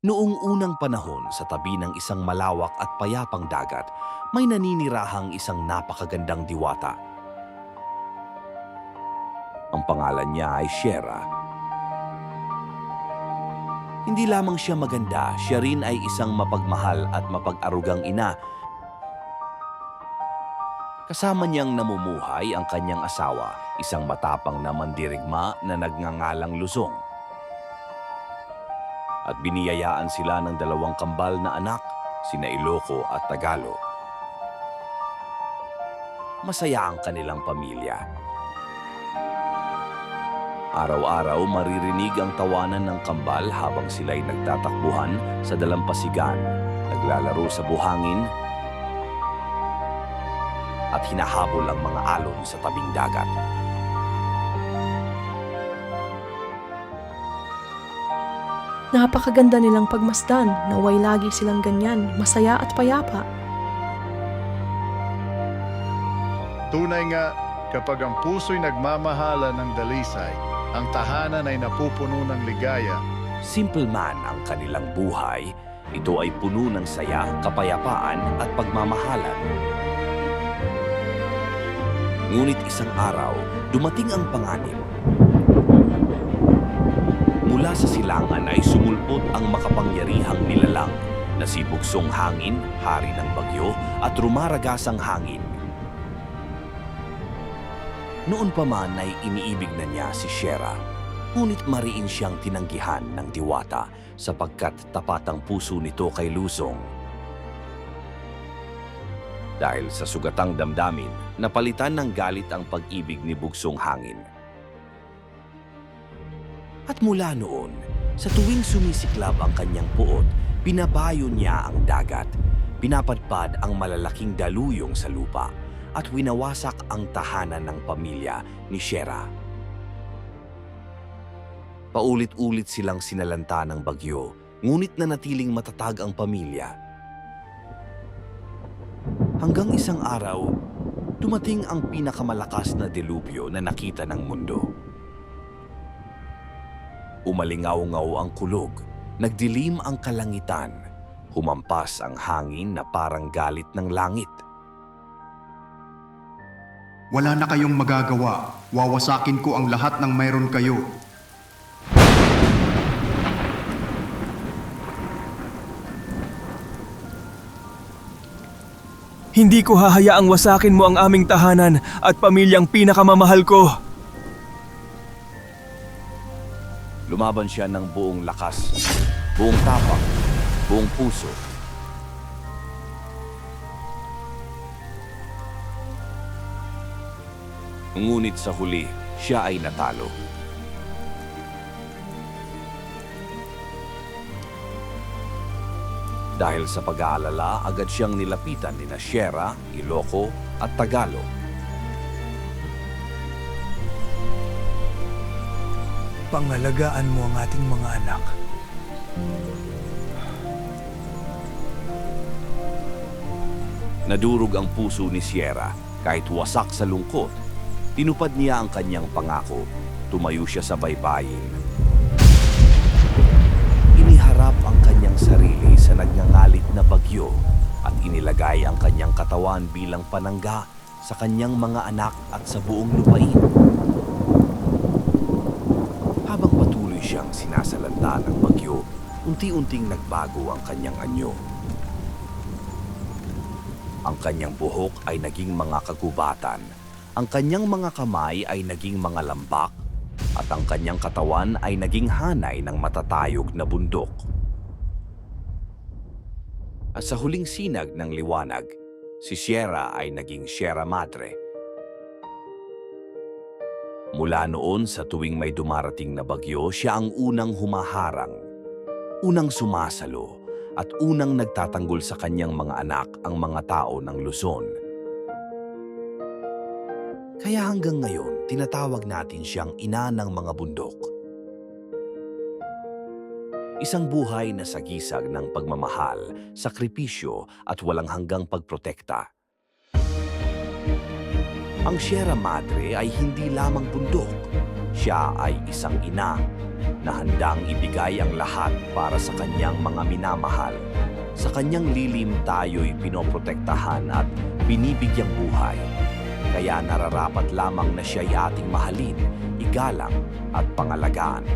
Noong unang panahon sa tabi ng isang malawak at payapang dagat, may naninirahang isang napakagandang diwata. Ang pangalan niya ay Shera. Hindi lamang siya maganda, siya rin ay isang mapagmahal at mapag-arugang ina. Kasama niyang namumuhay ang kanyang asawa, isang matapang na mandirigma na nagngangalang Luzong. At biniyayaan sila ng dalawang kambal na anak, sina Iloco at Tagalo. Masaya ang kanilang pamilya. Araw-araw maririnig ang tawanan ng kambal habang sila'y nagtatakbuhan sa dalampasigan, naglalaro sa buhangin, at hinahabol ang mga alon sa tabing dagat. Napakaganda nilang pagmasdan, naway lagi silang ganyan, masaya at payapa. Tunay nga, kapag ang puso'y nagmamahala ng dalisay, ang tahanan ay napupuno ng ligaya. Simple man ang kanilang buhay, ito ay puno ng saya, kapayapaan at pagmamahalan. Ngunit isang araw, dumating ang panganib. Mula sa silangan ay sumulpot ang makapangyarihang nilalang na si Bugsong Hangin, hari ng bagyo, at rumaragasang hangin. Noon pa man ay iniibig na niya si Shera, ngunit mariin siyang tinanggihan ng diwata sapagkat tapat ang puso nito kay Luzong. Dahil sa sugatang damdamin, napalitan ng galit ang pag-ibig ni Bugsong Hangin. At mula noon, sa tuwing sumisiklab ang kanyang puot, binabayo niya ang dagat, pinapadpad ang malalaking daluyong sa lupa, at winawasak ang tahanan ng pamilya ni Shera. Paulit-ulit silang sinalanta ng bagyo, ngunit nanatiling matatag ang pamilya. Hanggang isang araw, dumating ang pinakamalakas na delubyo na nakita ng mundo. Umalingaw-ngaw ang kulog, nagdilim ang kalangitan, humampas ang hangin na parang galit ng langit. Wala na kayong magagawa. Wawasakin ko ang lahat ng mayroon kayo. Hindi ko hahayaang wasakin mo ang aming tahanan at pamilyang pinakamamahal ko. Lumaban siya ng buong lakas, buong tapang, buong puso. Ngunit sa huli, siya ay natalo. Dahil sa pag-aalala, agad siyang nilapitan ni Shera, Iloco at Tagalo. Pangalagaan mo ang ating mga anak. Nadurog ang puso ni Shera kahit wasak sa lungkot. Tinupad niya ang kanyang pangako. Tumayo siya sa baybayin. Iniharap ang kanyang sarili sa nagngangalit na bagyo at inilagay ang kanyang katawan bilang panangga sa kanyang mga anak at sa buong lupain. Habang patuloy siyang sinasalanta ng bagyo, unti-unting nagbago ang kanyang anyo. Ang kanyang buhok ay naging mga kagubatan, ang kanyang mga kamay ay naging mga lambak, at ang kanyang katawan ay naging hanay ng matatayog na bundok. At sa huling sinag ng liwanag, si Shera ay naging Shera Madre. Mula noon sa tuwing may dumarating na bagyo, siya ang unang humaharang, unang sumasalo, at unang nagtatanggol sa kanyang mga anak, ang mga tao ng Luzon. Kaya hanggang ngayon, tinatawag natin siyang ina ng mga bundok. Isang buhay na sagisag ng pagmamahal, sakripisyo at walang hanggang pagprotekta. Ang Shera Madre ay hindi lamang bundok. Siya ay isang ina, na handang ibigay ang lahat para sa kanyang mga minamahal. Sa kanyang lilim tayo'y pinoprotektahan at binibigyang buhay. Kaya nararapat lamang na siya'y ating mahalin, igalang at pangalagaan.